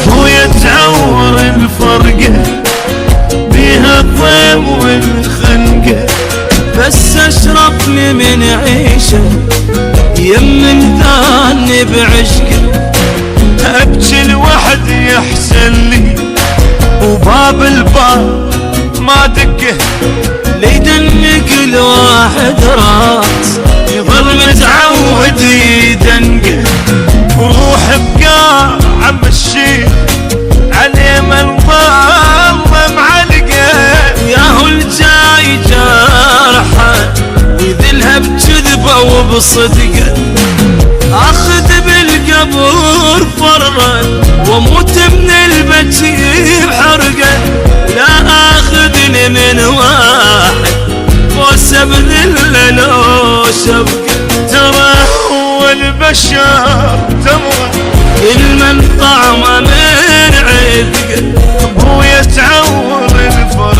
خويا تعور الفرقة بيها الضيم والخنقة، بس اشرف لي من عيشه يمن ثاني بعشقه. ابكي لوحدي يحسن لي وباب الباب ما دقه، ليدنك الواحد راس يظل متعود يدنقه. وروح بقاع عم الشيخ عليه منظمة معلقه، ياهو الجاي جارحه ويذلها بكذبه وبصدقه. اخذ بالقبر فرا واموت من البكي بحرقه، لا اخذني من واحد بوسه بذله لو شبقه. ترى هو البشر تمره كل من طعمه من عذقه، ابويا تعور الفرقه